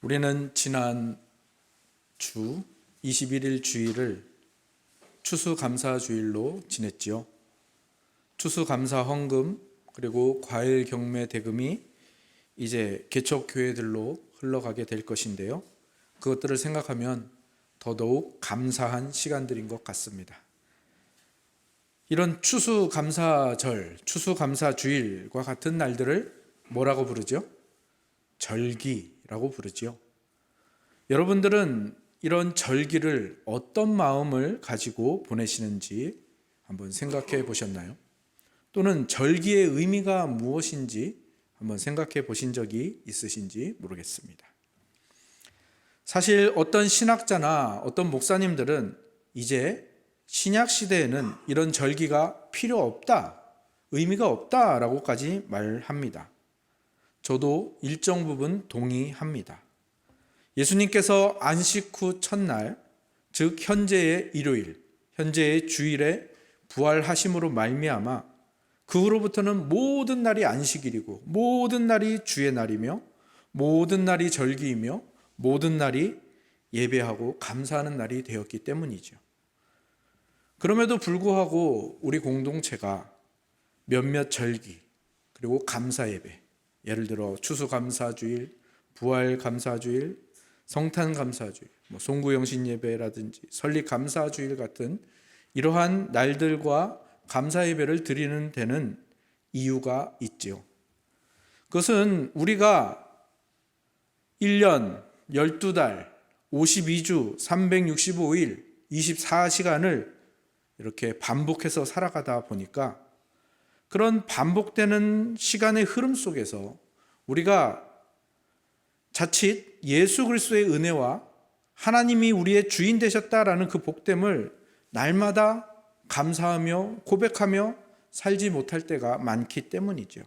우리는 지난 주 21일 주일을 추수감사주일로 지냈지요. 추수감사 헌금 그리고 과일 경매 대금이 이제 개척교회들로 흘러가게 될 것인데요. 그것들을 생각하면 더더욱 감사한 시간들인 것 같습니다. 이런 추수감사절, 추수감사주일과 같은 날들을 뭐라고 부르죠? 절기라고 부르죠. 여러분들은 이런 절기를 어떤 마음을 가지고 보내시는지 한번 생각해 보셨나요? 또는 절기의 의미가 무엇인지 한번 생각해 보신 적이 있으신지 모르겠습니다. 사실 어떤 신학자나 어떤 목사님들은 이제 신약 시대에는 이런 절기가 필요 없다, 의미가 없다라고까지 말합니다. 저도 일정 부분 동의합니다. 예수님께서 안식 후 첫날, 즉 현재의 일요일, 현재의 주일에 부활하심으로 말미암아 그 후로부터는 모든 날이 안식일이고 모든 날이 주의 날이며 모든 날이 절기이며 모든 날이 예배하고 감사하는 날이 되었기 때문이죠. 그럼에도 불구하고 우리 공동체가 몇몇 절기 그리고 감사 예배, 예를 들어 추수감사주일, 부활감사주일, 성탄감사주일, 송구영신 예배라든지 설립감사주일 같은 이러한 날들과 감사 예배를 드리는 데는 이유가 있지요. 그것은 우리가 1년 12달 52주 365일 24시간을 이렇게 반복해서 살아가다 보니까 그런 반복되는 시간의 흐름 속에서 우리가 자칫 예수 그리스도의 은혜와 하나님이 우리의 주인 되셨다라는 그 복됨을 날마다 감사하며 고백하며 살지 못할 때가 많기 때문이죠.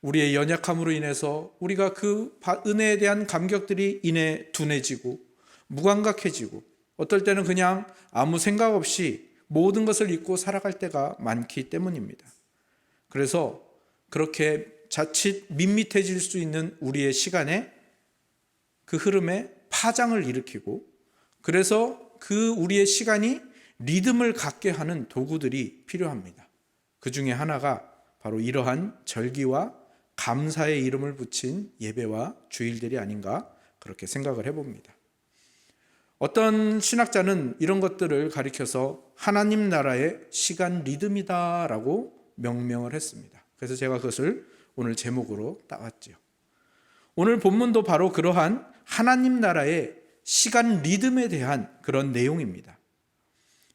우리의 연약함으로 인해서 우리가 그 은혜에 대한 감격들이 이내 둔해지고 무감각해지고 어떨 때는 그냥 아무 생각 없이 모든 것을 잊고 살아갈 때가 많기 때문입니다. 그래서 그렇게 자칫 밋밋해질 수 있는 우리의 시간에 그 흐름에 파장을 일으키고 그래서 그 우리의 시간이 리듬을 갖게 하는 도구들이 필요합니다. 그 중에 하나가 바로 이러한 절기와 감사의 이름을 붙인 예배와 주일들이 아닌가 그렇게 생각을 해봅니다. 어떤 신학자는 이런 것들을 가리켜서 하나님 나라의 시간 리듬이다라고 명명을 했습니다. 그래서 제가 그것을 오늘 제목으로 따왔죠. 오늘 본문도 바로 그러한 하나님 나라의 시간 리듬에 대한 그런 내용입니다.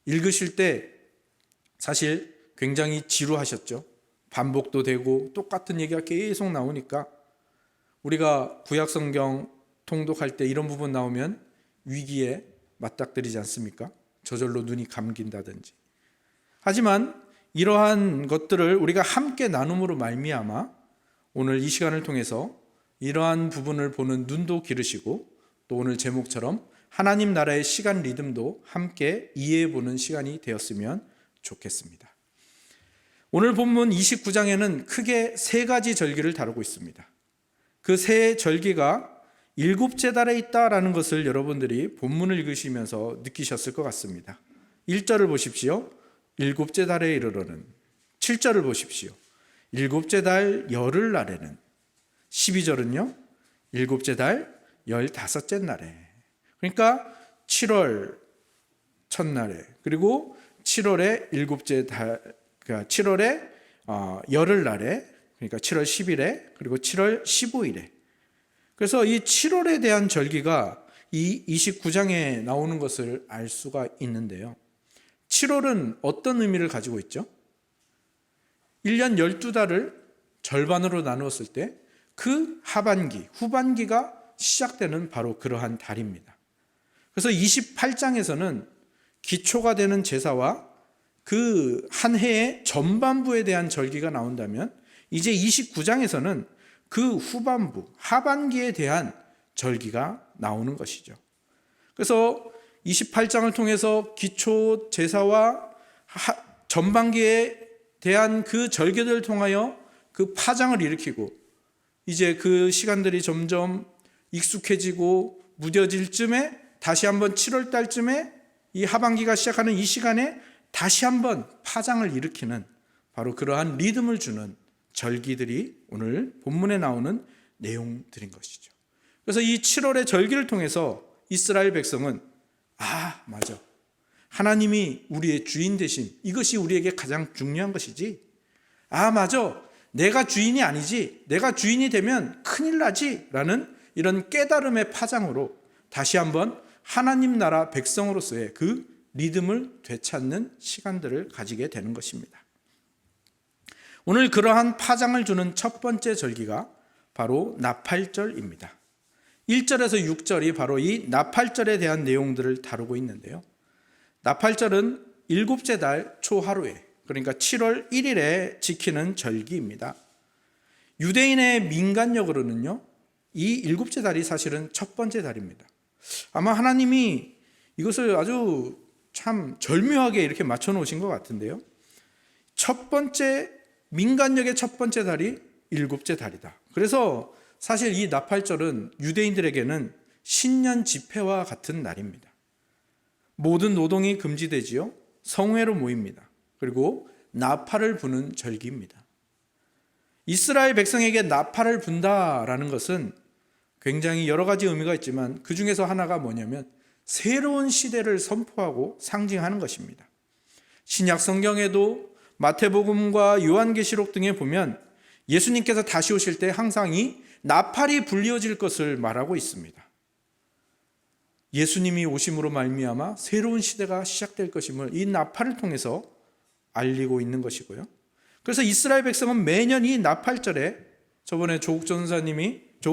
읽으실 때 사실 굉장히 지루하셨죠. 반복도 되고 똑같은 얘기가 계속 나오니까 우리가 구약성경 통독할 때 이런 부분 나오면 위기에 맞닥뜨리지 않습니까? 저절로 눈이 감긴다든지. 하지만 이러한 것들을 우리가 함께 나눔으로 말미암아 오늘 이 시간을 통해서 이러한 부분을 보는 눈도 기르시고 또 오늘 제목처럼 하나님 나라의 시간 리듬도 함께 이해해 보는 시간이 되었으면 좋겠습니다. 오늘 본문 29장에는 크게 세 가지 절기를 다루고 있습니다. 그 세 절기가 일곱째 달에 있다라는 것을 여러분들이 본문을 읽으시면서 느끼셨을 것 같습니다. 1절을 보십시오. 일곱째 달에 이르러는. 7절을 보십시오. 일곱째 달 열흘 날에는. 12절은요. 일곱째 달 15째 날에. 그러니까 7월 첫날에 그리고 7월의 일곱째 달, 그러니까 7월의 열흘 날에, 그러니까 7월 10일에 그리고 7월 15일에. 그래서 이 7월에 대한 절기가 이 29장에 나오는 것을 알 수가 있는데요. 7월은 어떤 의미를 가지고 있죠? 1년 12달을 절반으로 나누었을 때 그 하반기, 후반기가 시작되는 바로 그러한 달입니다. 그래서 28장에서는 기초가 되는 제사와 그 한 해의 전반부에 대한 절기가 나온다면 이제 29장에서는 그 후반부, 하반기에 대한 절기가 나오는 것이죠. 그래서 28장을 통해서 기초 제사와 전반기에 대한 그 절기들을 통하여 그 파장을 일으키고 이제 그 시간들이 점점 익숙해지고 무뎌질 쯤에 다시 한번 7월 달쯤에 이 하반기가 시작하는 이 시간에 다시 한번 파장을 일으키는 바로 그러한 리듬을 주는 절기들이 오늘 본문에 나오는 내용들인 것이죠. 그래서 이 7월의 절기를 통해서 이스라엘 백성은 맞아, 하나님이 우리의 주인 되심, 이것이 우리에게 가장 중요한 것이지. 맞아, 내가 주인이 아니지, 내가 주인이 되면 큰일 나지 라는 이런 깨달음의 파장으로 다시 한번 하나님 나라 백성으로서의 그 리듬을 되찾는 시간들을 가지게 되는 것입니다. 오늘 그러한 파장을 주는 첫 번째 절기가 바로 나팔절입니다. 1절에서 6절이 바로 이 나팔절에 대한 내용들을 다루고 있는데요. 나팔절은 일곱째 달 초하루에, 그러니까 7월 1일에 지키는 절기입니다. 유대인의 민간력으로는요, 이 일곱째 달이 사실은 첫 번째 달입니다. 아마 하나님이 이것을 아주 참 절묘하게 이렇게 맞춰 놓으신 것 같은데요. 민간력의 첫 번째 달이 일곱째 달이다. 그래서 사실 이 나팔절은 유대인들에게는 신년 집회와 같은 날입니다. 모든 노동이 금지되지요. 성회로 모입니다. 그리고 나팔을 부는 절기입니다. 이스라엘 백성에게 나팔을 분다라는 것은 굉장히 여러 가지 의미가 있지만 그 중에서 하나가 뭐냐면 새로운 시대를 선포하고 상징하는 것입니다. 신약 성경에도 마태복음과 요한계시록 등에 보면 예수님께서 다시 오실 때 항상 이 나팔이 불려질 것을 말하고 있습니다. 예수님이 오심으로 말미암아 새로운 시대가 시작될 것임을 이 나팔을 통해서 알리고 있는 것이고요. 그래서 이스라엘 백성은 매년 이 나팔절에, 저번에 조국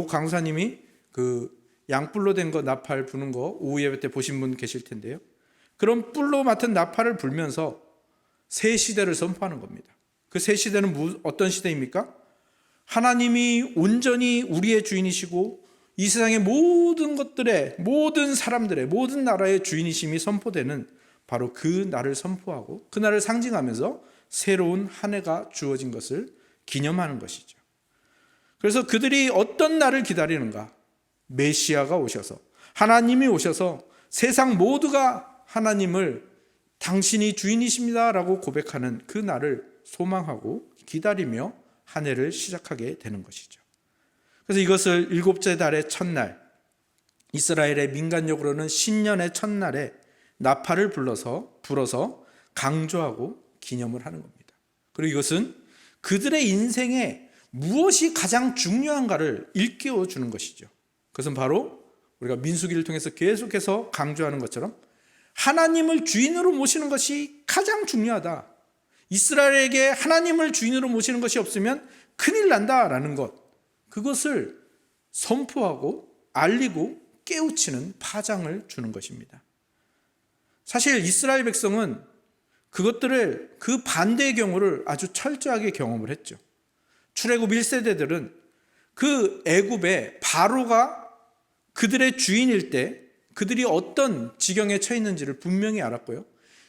강사님이 그 양뿔로 된 거 나팔 부는 거 오후 예배 때 보신 분 계실 텐데요. 그런 뿔로 맡은 나팔을 불면서 새 시대를 선포하는 겁니다. 그 새 시대는 어떤 시대입니까? 하나님이 온전히 우리의 주인이시고 이 세상의 모든 것들의, 모든 사람들의, 모든 나라의 주인이심이 선포되는 바로 그 날을 선포하고 그 날을 상징하면서 새로운 한 해가 주어진 것을 기념하는 것이죠. 그래서 그들이 어떤 날을 기다리는가? 메시아가 오셔서, 하나님이 오셔서 세상 모두가 하나님을 당신이 주인이십니다 라고 고백하는 그 날을 소망하고 기다리며 한 해를 시작하게 되는 것이죠. 그래서 이것을 일곱째 달의 첫날, 이스라엘의 민간력으로는 신년의 첫날에 나팔을 불어서 강조하고 기념을 하는 겁니다. 그리고 이것은 그들의 인생에 무엇이 가장 중요한가를 일깨워 주는 것이죠. 그것은 바로 우리가 민수기를 통해서 계속해서 강조하는 것처럼 하나님을 주인으로 모시는 것이 가장 중요하다. 이스라엘에게 하나님을 주인으로 모시는 것이 없으면 큰일 난다라는 것, 그것을 선포하고 알리고 깨우치는 파장을 주는 것입니다. 사실 이스라엘 백성은 그것들을, 그 반대의 경우를 아주 철저하게 경험을 했죠. 출애굽 1세대들은 그 애굽의 바로가 그들의 주인일 때 그들이 어떤 지경에 처해 있는지를 분명히 알았고요.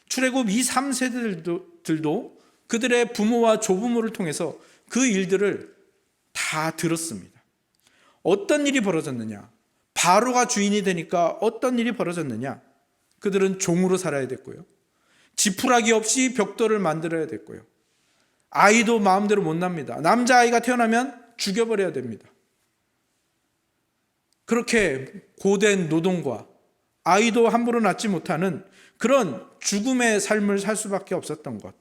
출애굽 2, 3세대들도 그들의 부모와 조부모를 통해서 그 일들을 다 들었습니다. 어떤 일이 벌어졌느냐? 바로가 주인이 되니까 어떤 일이 벌어졌느냐? 그들은 종으로 살아야 됐고요. 지푸라기 없이 벽돌을 만들어야 됐고요. 아이도 마음대로 못 납니다. 남자아이가 태어나면 죽여버려야 됩니다. 그렇게 고된 노동과 아이도 함부로 낳지 못하는 그런 죽음의 삶을 살 수밖에 없었던 것,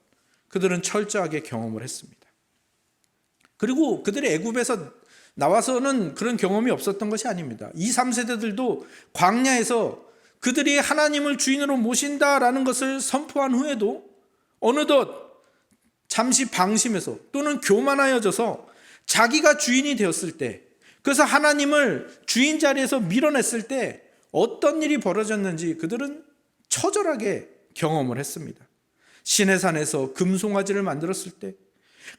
그들은 철저하게 경험을 했습니다. 그리고 그들이 애굽에서 나와서는 그런 경험이 없었던 것이 아닙니다. 2, 3세대들도 광야에서 그들이 하나님을 주인으로 모신다라는 것을 선포한 후에도 어느덧 잠시 방심해서 또는 교만하여져서 자기가 주인이 되었을 때, 그래서 하나님을 주인 자리에서 밀어냈을 때 어떤 일이 벌어졌는지 그들은 처절하게 경험을 했습니다. 시내산에서 금송아지를 만들었을 때,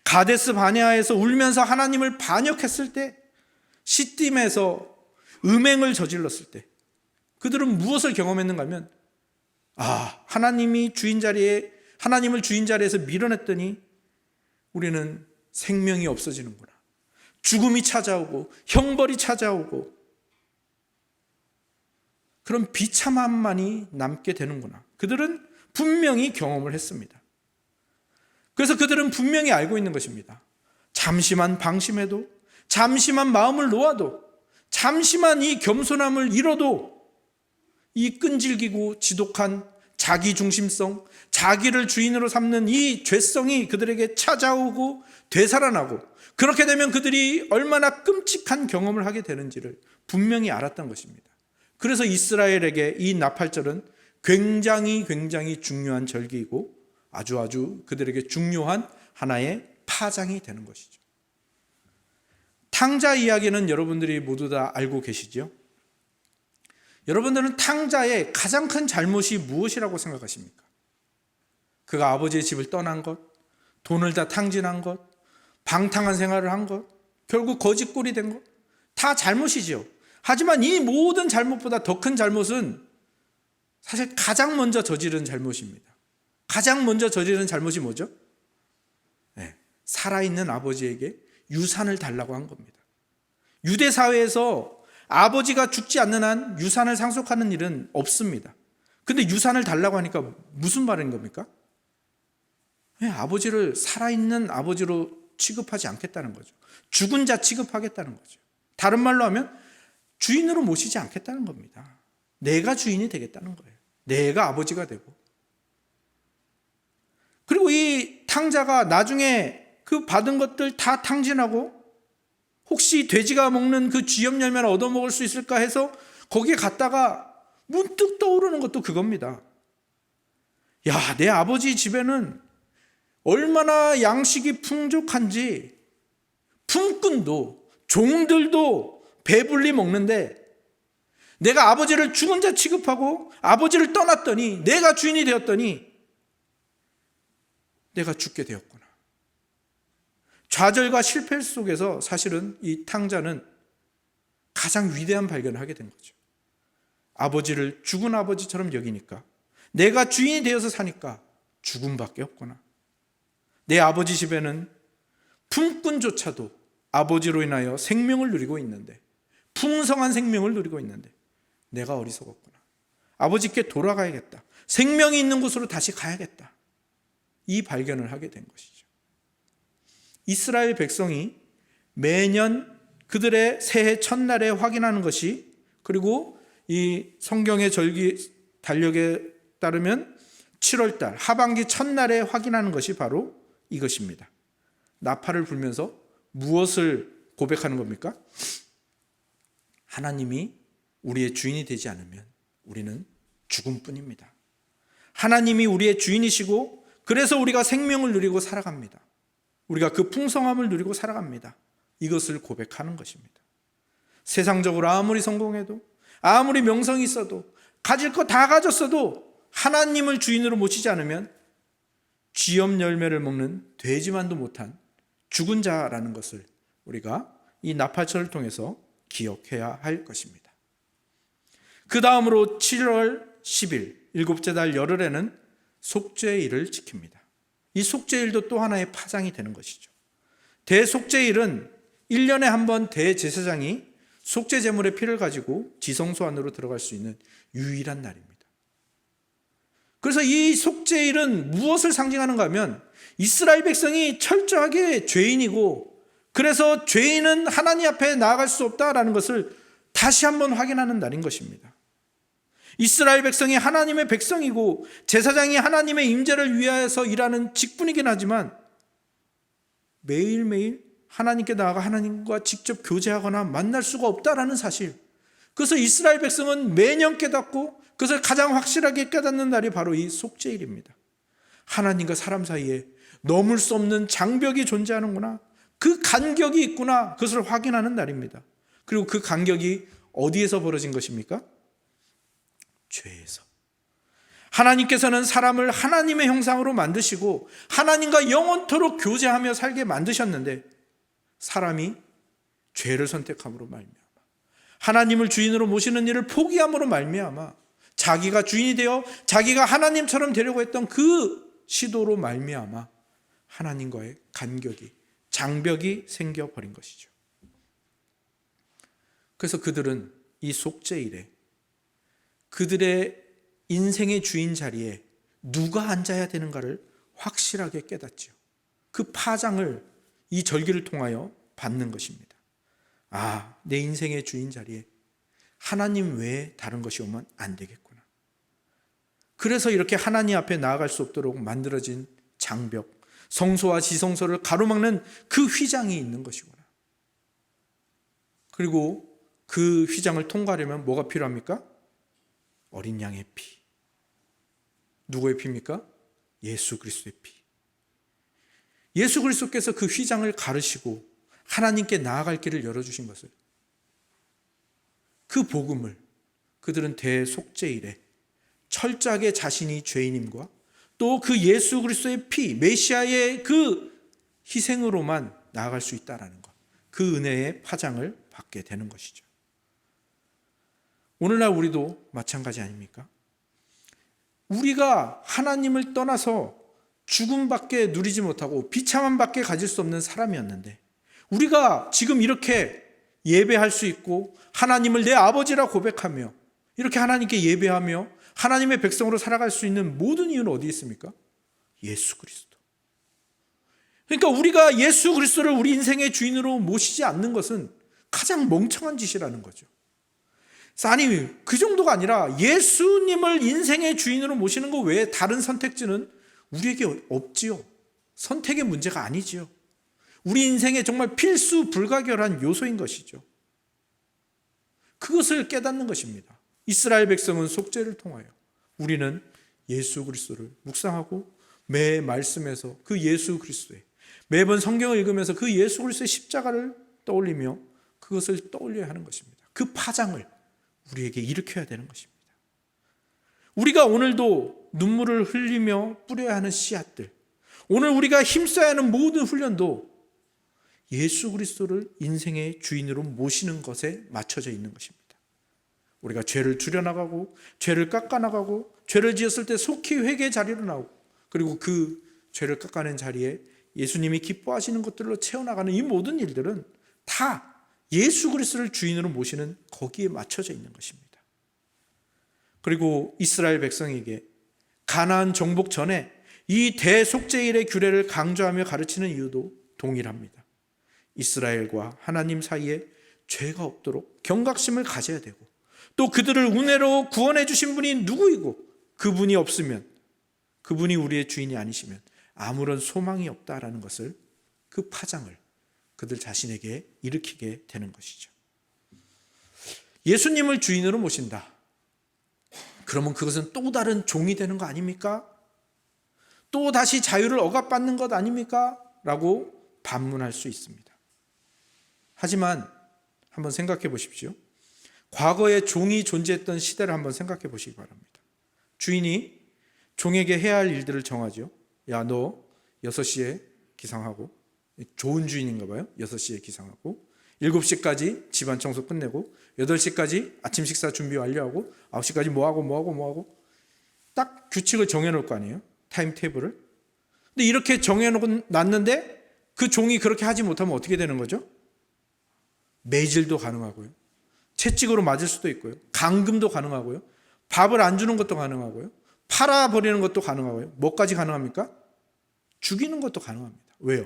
가데스 바네아에서 울면서 하나님을 반역했을 때, 시딤에서 음행을 저질렀을 때 그들은 무엇을 경험했는가 하면 하나님을 주인 자리에서 밀어냈더니 우리는 생명이 없어지는구나. 죽음이 찾아오고 형벌이 찾아오고 그런 비참함만이 남게 되는구나. 그들은 분명히 경험을 했습니다. 그래서 그들은 분명히 알고 있는 것입니다. 잠시만 방심해도, 잠시만 마음을 놓아도, 잠시만 이 겸손함을 잃어도 이 끈질기고 지독한 자기중심성, 자기를 주인으로 삼는 이 죄성이 그들에게 찾아오고 되살아나고, 그렇게 되면 그들이 얼마나 끔찍한 경험을 하게 되는지를 분명히 알았던 것입니다. 그래서 이스라엘에게 이 나팔절은 굉장히 중요한 절기이고 아주 그들에게 중요한 하나의 파장이 되는 것이죠. 탕자 이야기는 여러분들이 모두 다 알고 계시죠? 여러분들은 탕자의 가장 큰 잘못이 무엇이라고 생각하십니까? 그가 아버지의 집을 떠난 것, 돈을 다 탕진한 것, 방탕한 생활을 한 것, 결국 거짓골이 된 것, 다 잘못이죠. 하지만 이 모든 잘못보다 더 큰 잘못은 사실 가장 먼저 저지른 잘못입니다. 가장 먼저 저지른 잘못이 뭐죠? 살아있는 아버지에게 유산을 달라고 한 겁니다. 유대 사회에서 아버지가 죽지 않는 한 유산을 상속하는 일은 없습니다. 근데 유산을 달라고 하니까 무슨 말인 겁니까? 아버지를 살아있는 아버지로 취급하지 않겠다는 거죠. 죽은 자 취급하겠다는 거죠. 다른 말로 하면 주인으로 모시지 않겠다는 겁니다. 내가 주인이 되겠다는 거예요. 내가 아버지가 되고. 그리고 이 탕자가 나중에 그 받은 것들 다 탕진하고 혹시 돼지가 먹는 그 쥐염 열매를 얻어먹을 수 있을까 해서 거기에 갔다가 문득 떠오르는 것도 그겁니다. 야, 내 아버지 집에는 얼마나 양식이 풍족한지 품꾼도 종들도 배불리 먹는데 내가 아버지를 죽은 자 취급하고 아버지를 떠났더니 내가 주인이 되었더니 내가 죽게 되었구나. 좌절과 실패 속에서 사실은 이 탕자는 가장 위대한 발견을 하게 된 거죠. 아버지를 죽은 아버지처럼 여기니까, 내가 주인이 되어서 사니까 죽음밖에 없구나. 내 아버지 집에는 품꾼조차도 아버지로 인하여 생명을 누리고 있는데, 풍성한 생명을 누리고 있는데 내가 어리석었구나. 아버지께 돌아가야겠다. 생명이 있는 곳으로 다시 가야겠다. 이 발견을 하게 된 것이죠. 이스라엘 백성이 매년 그들의 새해 첫날에 확인하는 것이, 그리고 이 성경의 절기 달력에 따르면 7월달 하반기 첫날에 확인하는 것이 바로 이것입니다. 나팔을 불면서 무엇을 고백하는 겁니까? 하나님이 우리의 주인이 되지 않으면 우리는 죽음뿐입니다. 하나님이 우리의 주인이시고 그래서 우리가 생명을 누리고 살아갑니다. 우리가 그 풍성함을 누리고 살아갑니다. 이것을 고백하는 것입니다. 세상적으로 아무리 성공해도, 아무리 명성이 있어도, 가질 거 다 가졌어도 하나님을 주인으로 모시지 않으면 쥐염 열매를 먹는 돼지만도 못한 죽은 자라는 것을 우리가 이 나팔절을 통해서 기억해야 할 것입니다. 그 다음으로 7월 10일 일곱째 달 열흘에는 속죄일을 지킵니다. 이 속죄일도 또 하나의 파장이 되는 것이죠. 대속죄일은 1년에 한 번 대제사장이 속죄 제물의 피를 가지고 지성소 안으로 들어갈 수 있는 유일한 날입니다. 그래서 이 속죄일은 무엇을 상징하는가 하면 이스라엘 백성이 철저하게 죄인이고, 그래서 죄인은 하나님 앞에 나아갈 수 없다라는 것을 다시 한번 확인하는 날인 것입니다. 이스라엘 백성이 하나님의 백성이고 제사장이 하나님의 임재를 위하여서 일하는 직분이긴 하지만 매일매일 하나님께 나아가 하나님과 직접 교제하거나 만날 수가 없다라는 사실, 그래서 이스라엘 백성은 매년 깨닫고 그것을 가장 확실하게 깨닫는 날이 바로 이 속죄일입니다. 하나님과 사람 사이에 넘을 수 없는 장벽이 존재하는구나, 그 간격이 있구나, 그것을 확인하는 날입니다. 그리고 그 간격이 어디에서 벌어진 것입니까? 죄에서. 하나님께서는 사람을 하나님의 형상으로 만드시고 하나님과 영원토록 교제하며 살게 만드셨는데, 사람이 죄를 선택함으로 말미암아, 하나님을 주인으로 모시는 일을 포기함으로 말미암아, 자기가 주인이 되어 자기가 하나님처럼 되려고 했던 그 시도로 말미암아 하나님과의 간격이, 장벽이 생겨버린 것이죠. 그래서 그들은 이 속죄일에 그들의 인생의 주인 자리에 누가 앉아야 되는가를 확실하게 깨닫지요. 그 파장을 이 절기를 통하여 받는 것입니다. 아, 내 인생의 주인 자리에 하나님 외에 다른 것이 오면 안 되겠구나. 그래서 이렇게 하나님 앞에 나아갈 수 없도록 만들어진 장벽, 성소와 지성소를 가로막는 그 휘장이 있는 것이구나. 그리고 그 휘장을 통과하려면 뭐가 필요합니까? 어린 양의 피. 누구의 피입니까? 예수 그리스도의 피. 예수 그리스도께서 그 휘장을 가르시고 하나님께 나아갈 길을 열어주신 것을, 그 복음을 그들은 대속죄일에 철저하게 자신이 죄인임과 또 그 예수 그리스도의 피, 메시아의 그 희생으로만 나아갈 수 있다는 것, 그 은혜의 파장을 받게 되는 것이죠. 오늘날 우리도 마찬가지 아닙니까? 우리가 하나님을 떠나서 죽음밖에 누리지 못하고 비참함밖에 가질 수 없는 사람이었는데, 우리가 지금 이렇게 예배할 수 있고 하나님을 내 아버지라 고백하며 이렇게 하나님께 예배하며 하나님의 백성으로 살아갈 수 있는 모든 이유는 어디에 있습니까? 예수 그리스도. 그러니까 우리가 예수 그리스도를 우리 인생의 주인으로 모시지 않는 것은 가장 멍청한 짓이라는 거죠. 아니, 그 정도가 아니라 예수님을 인생의 주인으로 모시는 것 외에 다른 선택지는 우리에게 없지요. 선택의 문제가 아니지요. 우리 인생에 정말 필수 불가결한 요소인 것이죠. 그것을 깨닫는 것입니다. 이스라엘 백성은 속죄를 통하여, 우리는 예수 그리스도를 묵상하고 매 말씀에서 그 예수 그리스도의, 매번 성경을 읽으면서 그 예수 그리스도의 십자가를 떠올리며 그것을 떠올려야 하는 것입니다. 그 파장을 우리에게 일으켜야 되는 것입니다. 우리가 오늘도 눈물을 흘리며 뿌려야 하는 씨앗들, 오늘 우리가 힘써야 하는 모든 훈련도 예수 그리스도를 인생의 주인으로 모시는 것에 맞춰져 있는 것입니다. 우리가 죄를 줄여나가고 죄를 깎아나가고 죄를 지었을 때 속히 회개의 자리로 나오고, 그리고 그 죄를 깎아낸 자리에 예수님이 기뻐하시는 것들로 채워나가는 이 모든 일들은 다 예수 그리스도를 주인으로 모시는 거기에 맞춰져 있는 것입니다. 그리고 이스라엘 백성에게 가나안 정복 전에 이 대속죄일의 규례를 강조하며 가르치는 이유도 동일합니다. 이스라엘과 하나님 사이에 죄가 없도록 경각심을 가져야 되고, 또 그들을 은혜로 구원해 주신 분이 누구이고 그분이 없으면, 그분이 우리의 주인이 아니시면 아무런 소망이 없다라는 것을, 그 파장을 그들 자신에게 일으키게 되는 것이죠. 예수님을 주인으로 모신다. 그러면 그것은 또 다른 종이 되는 거 아닙니까? 또 다시 자유를 억압받는 것 아닙니까? 라고 반문할 수 있습니다. 하지만 한번 생각해 보십시오. 과거에 종이 존재했던 시대를 한번 생각해 보시기 바랍니다. 주인이 종에게 해야 할 일들을 정하죠. 야, 너 6시에 기상하고, 좋은 주인인가 봐요. 6시에 기상하고 7시까지 집안 청소 끝내고 8시까지 아침 식사 준비 완료하고 9시까지 뭐하고 딱 규칙을 정해놓을 거 아니에요. 타임테이블을. 근데 이렇게 정해놓고 놨는데 그 종이 그렇게 하지 못하면 어떻게 되는 거죠? 매질도 가능하고요, 채찍으로 맞을 수도 있고요, 감금도 가능하고요, 밥을 안 주는 것도 가능하고요, 팔아버리는 것도 가능하고요. 뭐까지 가능합니까? 죽이는 것도 가능합니다. 왜요?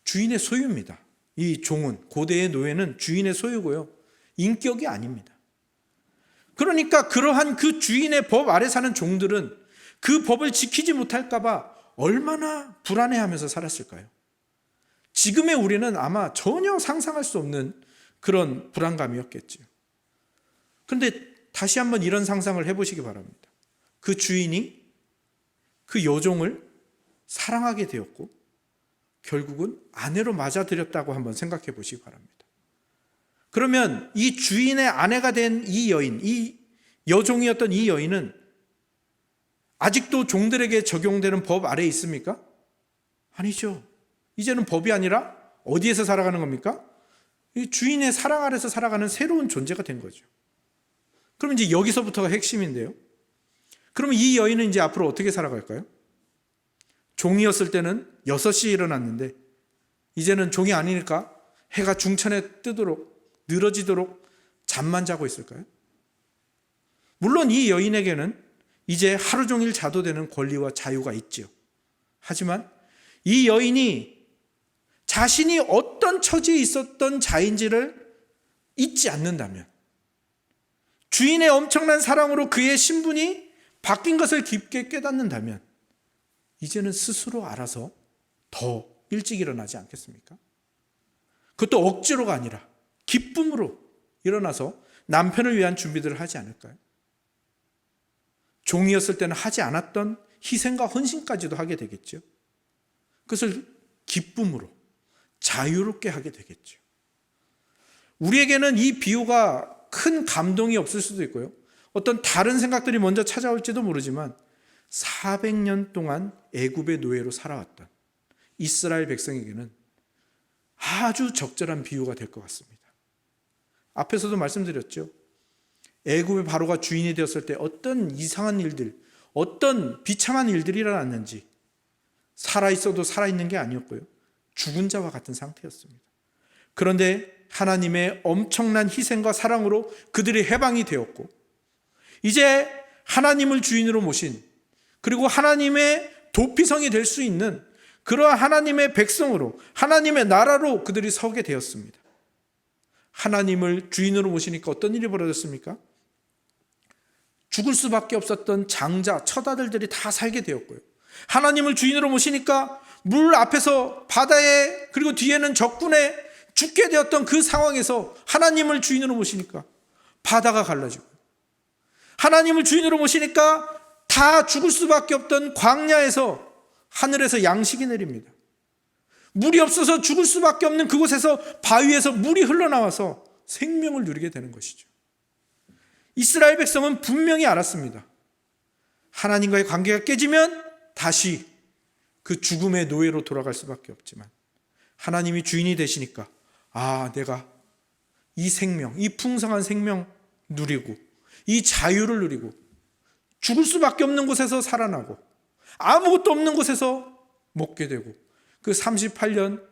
주인의 소유입니다. 이 종은, 고대의 노예는 주인의 소유고요, 인격이 아닙니다. 그러니까 그러한 그 주인의 법 아래 사는 종들은 그 법을 지키지 못할까 봐 얼마나 불안해하면서 살았을까요? 지금의 우리는 아마 전혀 상상할 수 없는 그런 불안감이었겠죠. 그런데 다시 한번 이런 상상을 해보시기 바랍니다. 그 주인이 그 여종을 사랑하게 되었고 결국은 아내로 맞아들였다고 한번 생각해 보시기 바랍니다. 그러면 이 주인의 아내가 된 이 여인, 이 여종이었던 이 여인은 아직도 종들에게 적용되는 법 아래에 있습니까? 아니죠. 이제는 법이 아니라 어디에서 살아가는 겁니까? 이 주인의 사랑 아래서 살아가는 새로운 존재가 된 거죠. 그럼 이제 여기서부터가 핵심인데요. 그러면 이 여인은 이제 앞으로 어떻게 살아갈까요? 종이었을 때는 6시에 일어났는데 이제는 종이 아니니까 해가 중천에 뜨도록, 늘어지도록 잠만 자고 있을까요? 물론 이 여인에게는 이제 하루 종일 자도 되는 권리와 자유가 있지요. 하지만 이 여인이 자신이 어떤 처지에 있었던 자인지를 잊지 않는다면, 주인의 엄청난 사랑으로 그의 신분이 바뀐 것을 깊게 깨닫는다면 이제는 스스로 알아서 더 일찍 일어나지 않겠습니까? 그것도 억지로가 아니라 기쁨으로 일어나서 남편을 위한 준비들을 하지 않을까요? 종이었을 때는 하지 않았던 희생과 헌신까지도 하게 되겠죠. 그것을 기쁨으로 자유롭게 하게 되겠죠. 우리에게는 이 비유가 큰 감동이 없을 수도 있고요, 어떤 다른 생각들이 먼저 찾아올지도 모르지만 400년 동안 애굽의 노예로 살아왔던 이스라엘 백성에게는 아주 적절한 비유가 될 것 같습니다. 앞에서도 말씀드렸죠. 애굽의 바로가 주인이 되었을 때 어떤 이상한 일들, 어떤 비참한 일들이 일어났는지, 살아있어도 살아있는 게 아니었고요, 죽은 자와 같은 상태였습니다. 그런데 하나님의 엄청난 희생과 사랑으로 그들이 해방이 되었고, 이제 하나님을 주인으로 모신, 그리고 하나님의 도피성이 될 수 있는 그러한 하나님의 백성으로, 하나님의 나라로 그들이 서게 되었습니다. 하나님을 주인으로 모시니까 어떤 일이 벌어졌습니까? 죽을 수밖에 없었던 장자, 처자들이 다 살게 되었고요, 하나님을 주인으로 모시니까 물 앞에서 바다에, 그리고 뒤에는 적군에 죽게 되었던 그 상황에서 하나님을 주인으로 모시니까 바다가 갈라지고, 하나님을 주인으로 모시니까 다 죽을 수밖에 없던 광야에서 하늘에서 양식이 내립니다. 물이 없어서 죽을 수밖에 없는 그곳에서 바위에서 물이 흘러나와서 생명을 누리게 되는 것이죠. 이스라엘 백성은 분명히 알았습니다. 하나님과의 관계가 깨지면 다시 그 죽음의 노예로 돌아갈 수밖에 없지만, 하나님이 주인이 되시니까 내가 이 생명, 이 풍성한 생명 누리고, 이 자유를 누리고, 죽을 수밖에 없는 곳에서 살아나고, 아무것도 없는 곳에서 먹게 되고, 그 38년,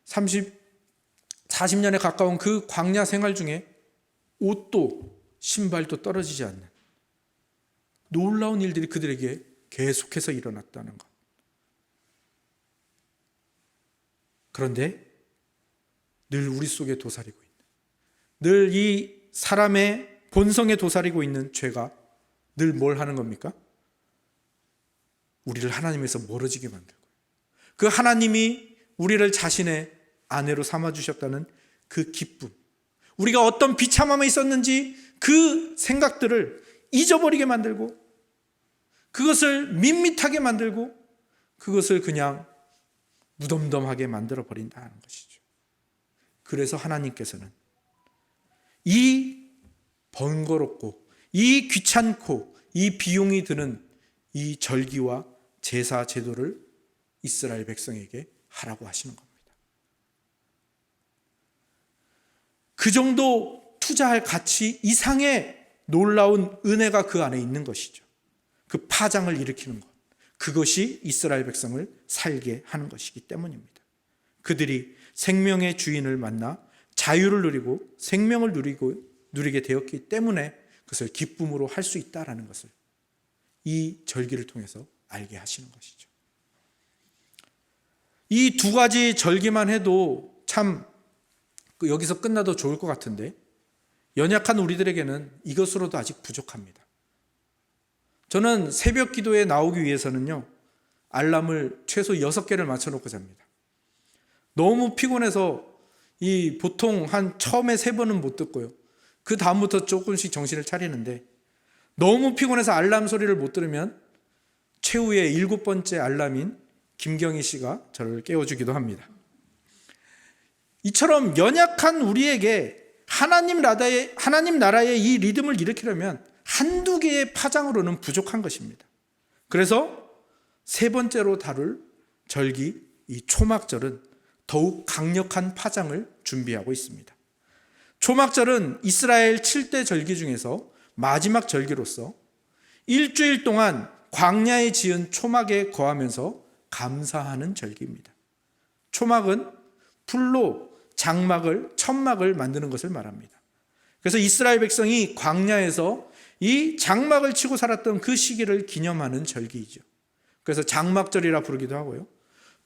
40년에 가까운 그 광야 생활 중에 옷도 신발도 떨어지지 않는 놀라운 일들이 그들에게 계속해서 일어났다는 것. 그런데 늘 우리 속에 도사리고 있는, 늘 이 사람의 본성에 도사리고 있는 죄가 늘 뭘 하는 겁니까? 우리를 하나님에서 멀어지게 만들고, 그 하나님이 우리를 자신의 아내로 삼아주셨다는 그 기쁨, 우리가 어떤 비참함에 있었는지 그 생각들을 잊어버리게 만들고, 그것을 밋밋하게 만들고, 그것을 그냥 무덤덤하게 만들어버린다는 것이죠. 그래서 하나님께서는 이 번거롭고 이 귀찮고 이 비용이 드는 이 절기와 제사 제도를 이스라엘 백성에게 하라고 하시는 겁니다. 그 정도 투자할 가치 이상의 놀라운 은혜가 그 안에 있는 것이죠. 그 파장을 일으키는 것, 그것이 이스라엘 백성을 살게 하는 것이기 때문입니다. 그들이 생명의 주인을 만나 자유를 누리고 생명을 누리게 되었기 때문에 그것을 기쁨으로 할 수 있다는 것을 이 절기를 통해서 알게 하시는 것이죠. 이 두 가지 절기만 해도 참 여기서 끝나도 좋을 것 같은데, 연약한 우리들에게는 이것으로도 아직 부족합니다. 저는 새벽 기도에 나오기 위해서는요, 알람을 최소 6개를 맞춰놓고 잡니다. 너무 피곤해서 보통 한 처음에 3번은 못 듣고요, 그 다음부터 조금씩 정신을 차리는데, 너무 피곤해서 알람 소리를 못 들으면 최후의 7번째 알람인 김경희 씨가 저를 깨워주기도 합니다. 이처럼 연약한 우리에게 하나님 나라의 이 리듬을 일으키려면 한두 개의 파장으로는 부족한 것입니다. 그래서 3번째로 다룰 절기, 이 초막절은 더욱 강력한 파장을 준비하고 있습니다. 초막절은 이스라엘 7대 절기 중에서 마지막 절기로서 일주일 동안 광야에 지은 초막에 거하면서 감사하는 절기입니다. 초막은 풀로 장막을, 천막을 만드는 것을 말합니다. 그래서 이스라엘 백성이 광야에서 이 장막을 치고 살았던 그 시기를 기념하는 절기이죠. 그래서 장막절이라 부르기도 하고요.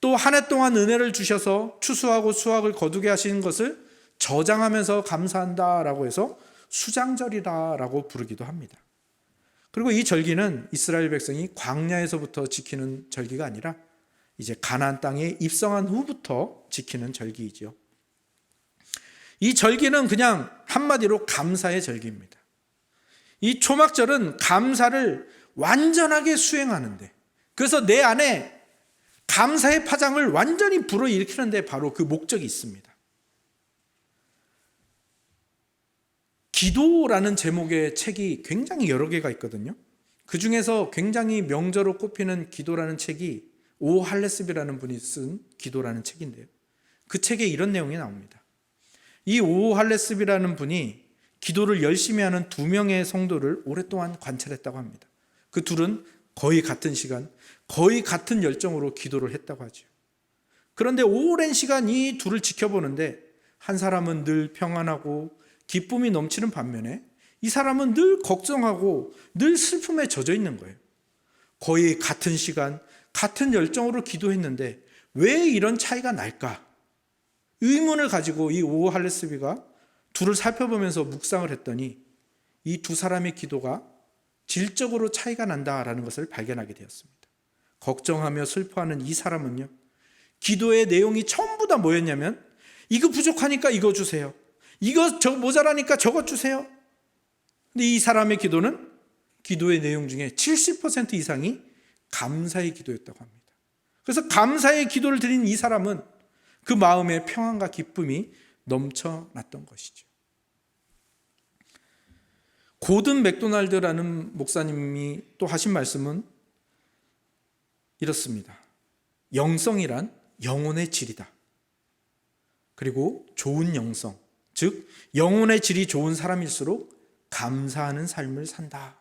또 한 해 동안 은혜를 주셔서 추수하고 수확을 거두게 하신 것을 저장하면서 감사한다라고 해서 수장절이라고 부르기도 합니다. 그리고 이 절기는 이스라엘 백성이 광야에서부터 지키는 절기가 아니라 이제 가나안 땅에 입성한 후부터 지키는 절기이죠. 이 절기는 그냥 한마디로 감사의 절기입니다. 이 초막절은 감사를 완전하게 수행하는데, 그래서 내 안에 감사의 파장을 완전히 불어일으키는데 바로 그 목적이 있습니다. 기도라는 제목의 책이 굉장히 여러 개가 있거든요. 그 중에서 굉장히 명저로 꼽히는 기도라는 책이 오 할레스비라는 분이 쓴 기도라는 책인데요. 그 책에 이런 내용이 나옵니다. 이 오 할레스비라는 분이 기도를 열심히 하는 두 명의 성도를 오랫동안 관찰했다고 합니다. 그 둘은 거의 같은 시간, 거의 같은 열정으로 기도를 했다고 하죠. 그런데 오랜 시간 이 둘을 지켜보는데 한 사람은 늘 평안하고 기쁨이 넘치는 반면에 이 사람은 늘 걱정하고 늘 슬픔에 젖어 있는 거예요. 거의 같은 시간, 같은 열정으로 기도했는데 왜 이런 차이가 날까? 의문을 가지고 이 오 할레스비가 둘을 살펴보면서 묵상을 했더니 이 두 사람의 기도가 질적으로 차이가 난다라는 것을 발견하게 되었습니다. 걱정하며 슬퍼하는 이 사람은요, 기도의 내용이 전부 다 뭐였냐면 이거 부족하니까 이거 주세요. 이거 모자라니까 저것 주세요. 근데 이 사람의 기도는 기도의 내용 중에 70% 이상이 감사의 기도였다고 합니다. 그래서 감사의 기도를 드린 이 사람은 그 마음에 평안과 기쁨이 넘쳐났던 것이죠. 고든 맥도날드라는 목사님이 또 하신 말씀은 이렇습니다. 영성이란 영혼의 질이다. 그리고 좋은 영성, 즉 영혼의 질이 좋은 사람일수록 감사하는 삶을 산다.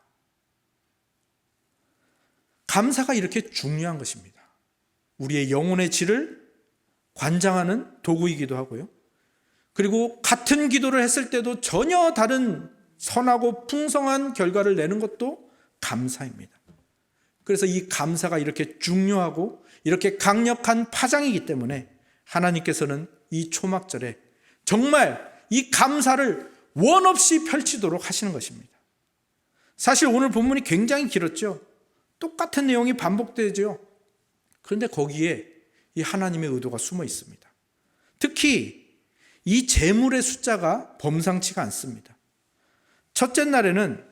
감사가 이렇게 중요한 것입니다. 우리의 영혼의 질을 관장하는 도구이기도 하고요. 그리고 같은 기도를 했을 때도 전혀 다른 선하고 풍성한 결과를 내는 것도 감사입니다. 그래서 이 감사가 이렇게 중요하고 이렇게 강력한 파장이기 때문에 하나님께서는 이 초막절에 정말 이 감사를 원 없이 펼치도록 하시는 것입니다. 사실 오늘 본문이 굉장히 길었죠. 똑같은 내용이 반복되죠. 그런데 거기에 이 하나님의 의도가 숨어 있습니다. 특히 이 제물의 숫자가 범상치가 않습니다. 첫째 날에는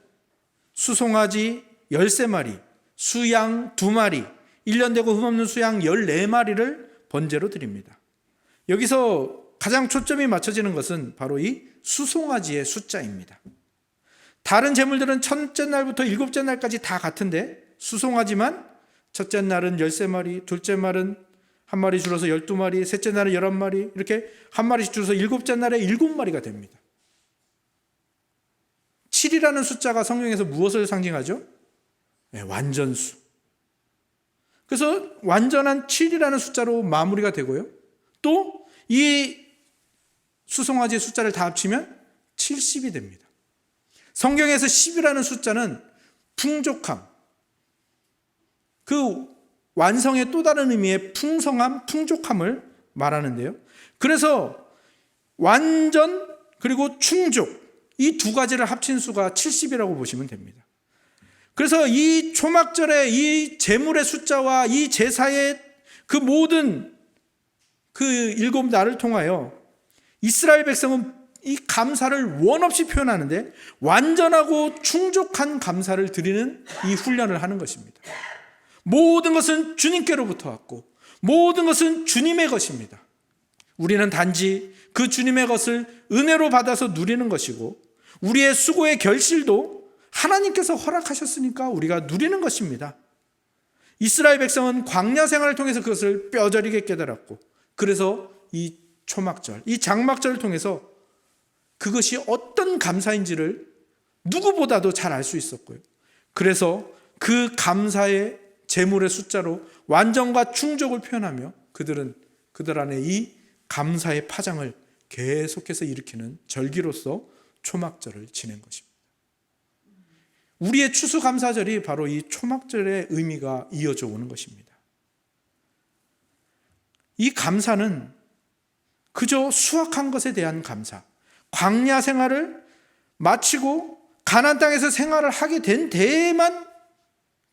수송아지 13마리, 수양 2마리, 1년 되고 흠없는 수양 14마리를 번제로 드립니다. 여기서 가장 초점이 맞춰지는 것은 바로 이 수송아지의 숫자입니다. 다른 제물들은 첫째 날부터 일곱째 날까지 다 같은데 수송아지만 첫째 날은 13마리, 둘째 날은 한 마리 줄어서 12마리, 셋째 날은 11마리, 이렇게 한 마리씩 줄어서 일곱째 날에 7마리가 됩니다. 7이라는 숫자가 성경에서 무엇을 상징하죠? 네, 완전수. 그래서 완전한 7이라는 숫자로 마무리가 되고요. 또 이 수송아지의 숫자를 다 합치면 70이 됩니다. 성경에서 10이라는 숫자는 풍족함, 그 완성의 또 다른 의미의 풍성함, 풍족함을 말하는데요. 그래서 완전 그리고 충족, 이 두 가지를 합친 수가 70이라고 보시면 됩니다. 그래서 이 초막절의 이 제물의 숫자와 이 제사의 그 모든 그 7날을 통하여 이스라엘 백성은 이 감사를 원 없이 표현하는데 완전하고 충족한 감사를 드리는 이 훈련을 하는 것입니다. 모든 것은 주님께로부터 왔고 모든 것은 주님의 것입니다. 우리는 단지 그 주님의 것을 은혜로 받아서 누리는 것이고 우리의 수고의 결실도 하나님께서 허락하셨으니까 우리가 누리는 것입니다. 이스라엘 백성은 광야 생활을 통해서 그것을 뼈저리게 깨달았고 그래서 이 초막절, 이 장막절을 통해서 그것이 어떤 감사인지를 누구보다도 잘 알 수 있었고요. 그래서 그 감사의 제물의 숫자로 완전과 충족을 표현하며 그들 안에 이 감사의 파장을 계속해서 일으키는 절기로서 초막절을 지낸 것입니다. 우리의 추수감사절이 바로 이 초막절의 의미가 이어져 오는 것입니다. 이 감사는 그저 수확한 것에 대한 감사, 광야 생활을 마치고 가나안 땅에서 생활을 하게 된 데에만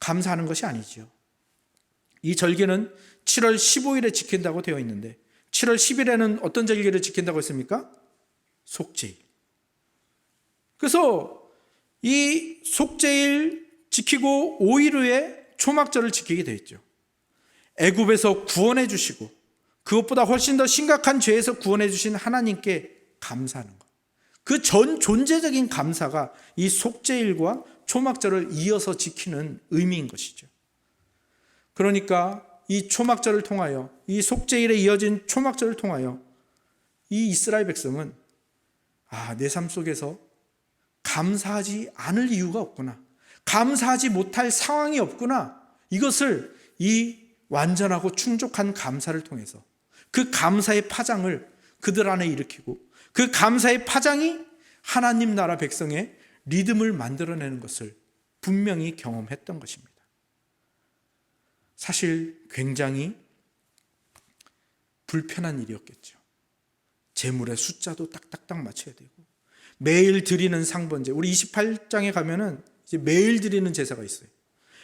감사하는 것이 아니지요. 이 절기는 7월 15일에 지킨다고 되어 있는데 7월 10일에는 어떤 절기를 지킨다고 했습니까? 속죄일. 그래서 이 속죄일 지키고 5일 후에 초막절을 지키게 되어 있죠. 애굽에서 구원해 주시고 그것보다 훨씬 더 심각한 죄에서 구원해 주신 하나님께 감사하는 것. 그 전 존재적인 감사가 이 속죄일과 초막절을 이어서 지키는 의미인 것이죠. 그러니까 이 초막절을 통하여, 이 속죄일에 이어진 초막절을 통하여 이 이스라엘 백성은 내 삶 속에서 감사하지 않을 이유가 없구나, 감사하지 못할 상황이 없구나, 이것을 이 완전하고 충족한 감사를 통해서 그 감사의 파장을 그들 안에 일으키고 그 감사의 파장이 하나님 나라 백성의 리듬을 만들어내는 것을 분명히 경험했던 것입니다. 사실 굉장히 불편한 일이었겠죠. 제물의 숫자도 딱딱딱 맞춰야 되고 매일 드리는 상번제, 우리 28장에 가면은 이제 매일 드리는 제사가 있어요.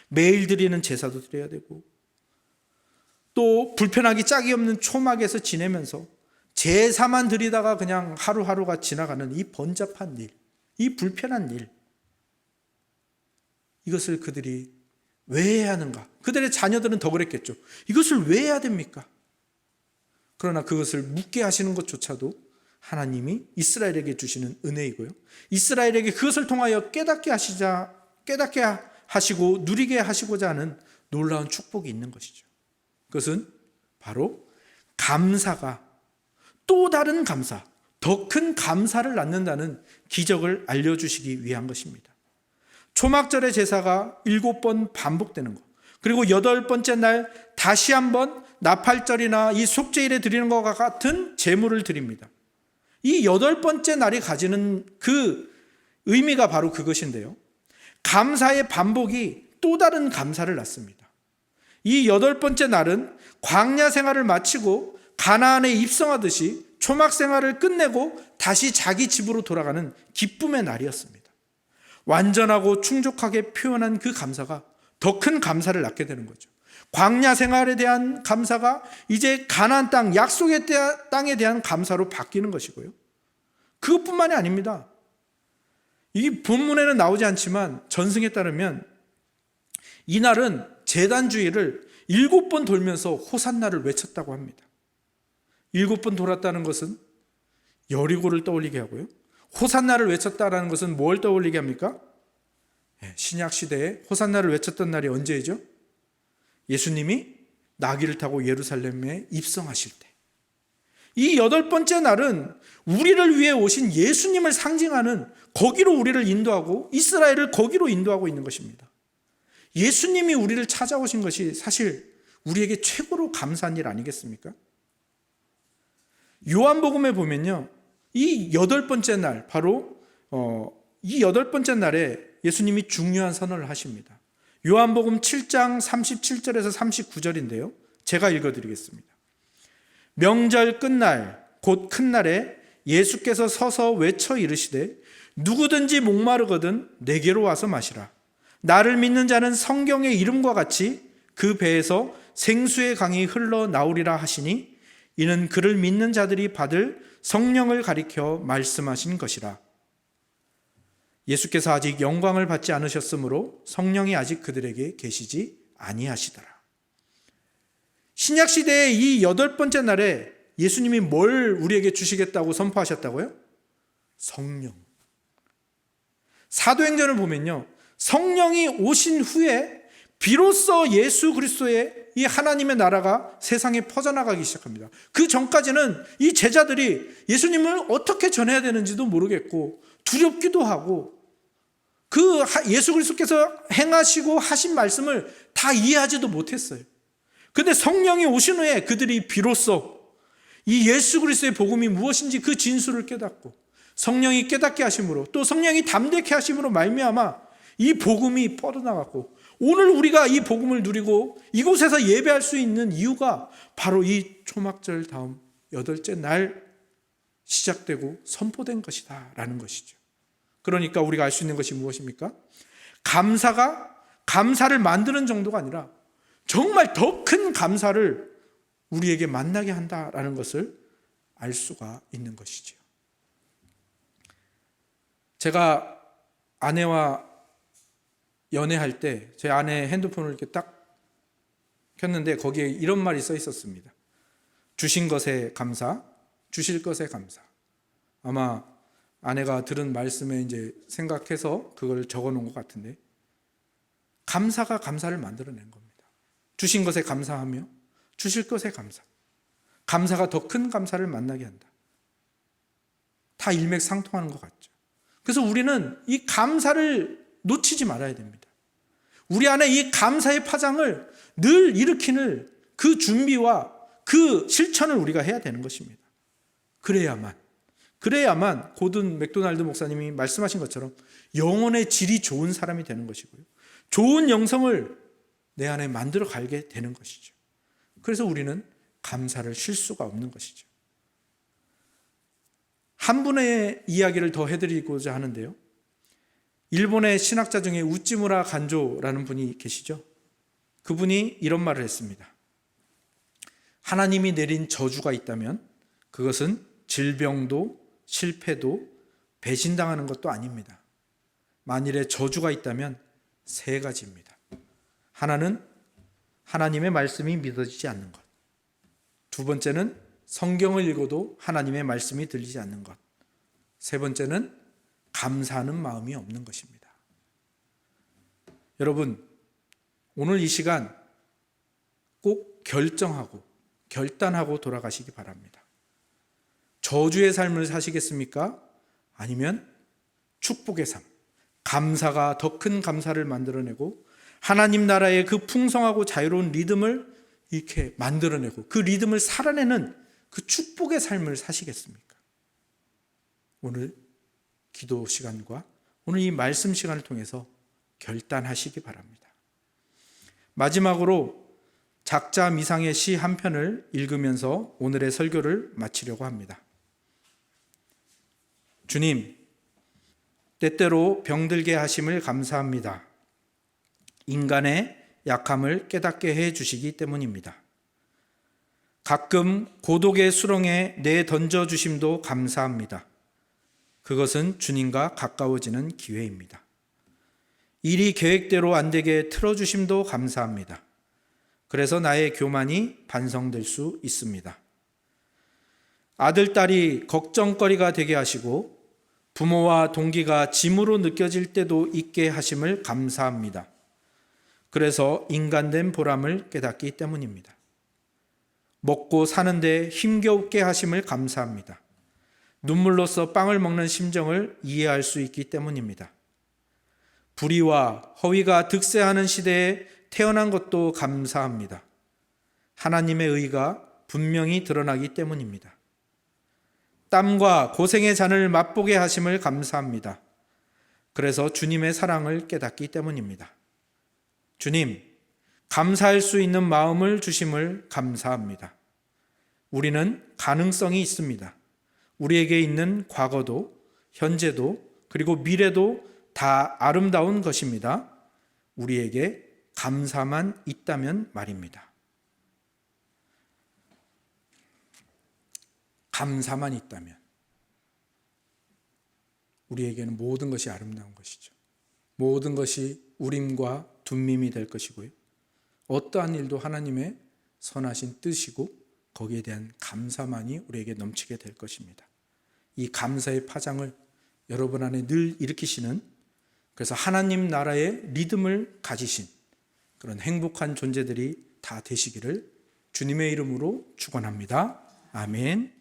매일 드리는 제사도 드려야 되고 또 불편하기 짝이 없는 초막에서 지내면서 제사만 드리다가 그냥 하루하루가 지나가는 이 번잡한 일, 이 불편한 일, 이것을 그들이 왜 해야 하는가? 그들의 자녀들은 더 그랬겠죠. 이것을 왜 해야 됩니까? 그러나 그것을 묻게 하시는 것조차도 하나님이 이스라엘에게 주시는 은혜이고요, 이스라엘에게 그것을 통하여 깨닫게 하시고 누리게 하시고자 하는 놀라운 축복이 있는 것이죠. 그것은 바로 감사가 또 다른 감사, 더 큰 감사를 낳는다는 기적을 알려주시기 위한 것입니다. 초막절의 제사가 7번 반복되는 것, 그리고 8번째 날 다시 한번 나팔절이나 이 속죄일에 드리는 것과 같은 제물을 드립니다. 이 8번째 날이 가지는 그 의미가 바로 그것인데요, 감사의 반복이 또 다른 감사를 낳습니다. 이 8번째 날은 광야 생활을 마치고 가나안에 입성하듯이 초막 생활을 끝내고 다시 자기 집으로 돌아가는 기쁨의 날이었습니다. 완전하고 충족하게 표현한 그 감사가 더 큰 감사를 낳게 되는 거죠. 광야 생활에 대한 감사가 이제 가나안 땅, 약속의 땅에 대한 감사로 바뀌는 것이고요, 그것뿐만이 아닙니다. 이 본문에는 나오지 않지만 전승에 따르면 이날은 제단주일을 7번 돌면서 호산나를 외쳤다고 합니다. 7번 돌았다는 것은 여리고를 떠올리게 하고요, 호산나를 외쳤다는 것은 뭘 떠올리게 합니까? 신약 시대에 호산나를 외쳤던 날이 언제이죠? 예수님이 나귀를 타고 예루살렘에 입성하실 때. 이 8번째 날은 우리를 위해 오신 예수님을 상징하는, 거기로 우리를 인도하고 이스라엘을 거기로 인도하고 있는 것입니다. 예수님이 우리를 찾아오신 것이 사실 우리에게 최고로 감사한 일 아니겠습니까? 요한복음에 보면요, 이 8번째 날, 바로 이 8번째 날에 예수님이 중요한 선언을 하십니다. 요한복음 7장 37절에서 39절인데요, 제가 읽어드리겠습니다. 명절 끝날 곧 큰 날에 예수께서 서서 외쳐 이르시되 누구든지 목마르거든 내게로 와서 마시라. 나를 믿는 자는 성경의 이름과 같이 그 배에서 생수의 강이 흘러나오리라 하시니 이는 그를 믿는 자들이 받을 성령을 가리켜 말씀하신 것이라. 예수께서 아직 영광을 받지 않으셨으므로 성령이 아직 그들에게 계시지 아니하시더라. 신약시대의 이 8번째 날에 예수님이 뭘 우리에게 주시겠다고 선포하셨다고요? 성령. 사도행전을 보면요, 성령이 오신 후에 비로소 예수 그리스도의 이 하나님의 나라가 세상에 퍼져나가기 시작합니다. 그 전까지는 이 제자들이 예수님을 어떻게 전해야 되는지도 모르겠고 두렵기도 하고 그 예수 그리스도께서 행하시고 하신 말씀을 다 이해하지도 못했어요. 그런데 성령이 오신 후에 그들이 비로소 이 예수 그리스도의 복음이 무엇인지 그 진수를 깨닫고 성령이 깨닫게 하심으로 또 성령이 담대케 하심으로 말미암아 이 복음이 뻗어나갔고, 오늘 우리가 이 복음을 누리고 이곳에서 예배할 수 있는 이유가 바로 이 초막절 다음 8째 날 시작되고 선포된 것이다 라는 것이죠. 그러니까 우리가 알 수 있는 것이 무엇입니까? 감사가 감사를 만드는 정도가 아니라 정말 더 큰 감사를 우리에게 만나게 한다라는 것을 알 수가 있는 것이죠. 제가 아내와 연애할 때 제 아내 핸드폰을 이렇게 딱 켰는데 거기에 이런 말이 써 있었습니다. 주신 것에 감사, 주실 것에 감사. 아마 아내가 들은 말씀에 이제 생각해서 그걸 적어 놓은 것 같은데, 감사가 감사를 만들어낸 겁니다. 주신 것에 감사하며 주실 것에 감사. 감사가 더 큰 감사를 만나게 한다. 다 일맥상통하는 것 같죠. 그래서 우리는 이 감사를 놓치지 말아야 됩니다. 우리 안에 이 감사의 파장을 늘 일으키는 그 준비와 그 실천을 우리가 해야 되는 것입니다. 그래야만 고든 맥도날드 목사님이 말씀하신 것처럼 영혼의 질이 좋은 사람이 되는 것이고요, 좋은 영성을 내 안에 만들어 가게 되는 것이죠. 그래서 우리는 감사를 쉴 수가 없는 것이죠. 한 분의 이야기를 더 해드리고자 하는데요, 일본의 신학자 중에 우찌무라 간조라는 분이 계시죠. 그분이 이런 말을 했습니다. 하나님이 내린 저주가 있다면 그것은 질병도 실패도 배신당하는 것도 아닙니다. 만일에 저주가 있다면 3가지입니다. 하나는 하나님의 말씀이 믿어지지 않는 것, 2번째는 성경을 읽어도 하나님의 말씀이 들리지 않는 것, 3번째는 감사하는 마음이 없는 것입니다. 여러분, 오늘 이 시간 꼭 결단하고 돌아가시기 바랍니다. 저주의 삶을 사시겠습니까? 아니면 축복의 삶, 감사가 더 큰 감사를 만들어내고 하나님 나라의 그 풍성하고 자유로운 리듬을 이렇게 만들어내고 그 리듬을 살아내는 그 축복의 삶을 사시겠습니까? 오늘 기도 시간과 오늘 이 말씀 시간을 통해서 결단하시기 바랍니다. 마지막으로 작자 미상의 시 한 편을 읽으면서 오늘의 설교를 마치려고 합니다. 주님, 때때로 병들게 하심을 감사합니다. 인간의 약함을 깨닫게 해 주시기 때문입니다. 가끔 고독의 수렁에 내던져 주심도 감사합니다. 그것은 주님과 가까워지는 기회입니다. 일이 계획대로 안 되게 틀어주심도 감사합니다. 그래서 나의 교만이 반성될 수 있습니다. 아들, 딸이 걱정거리가 되게 하시고 부모와 동기가 짐으로 느껴질 때도 있게 하심을 감사합니다. 그래서 인간된 보람을 깨닫기 때문입니다. 먹고 사는데 힘겨우게 하심을 감사합니다. 눈물로써 빵을 먹는 심정을 이해할 수 있기 때문입니다. 불의와 허위가 득세하는 시대에 태어난 것도 감사합니다. 하나님의 의가 분명히 드러나기 때문입니다. 땀과 고생의 잔을 맛보게 하심을 감사합니다. 그래서 주님의 사랑을 깨닫기 때문입니다. 주님, 감사할 수 있는 마음을 주심을 감사합니다. 우리는 가능성이 있습니다. 우리에게 있는 과거도 현재도 그리고 미래도 다 아름다운 것입니다. 우리에게 감사만 있다면 말입니다. 감사만 있다면 우리에게는 모든 것이 아름다운 것이죠. 모든 것이 우림과 둠밈이 될 것이고요, 어떠한 일도 하나님의 선하신 뜻이고 거기에 대한 감사만이 우리에게 넘치게 될 것입니다. 이 감사의 파장을 여러분 안에 늘 일으키시는, 그래서 하나님 나라의 리듬을 가지신 그런 행복한 존재들이 다 되시기를 주님의 이름으로 축원합니다. 아멘.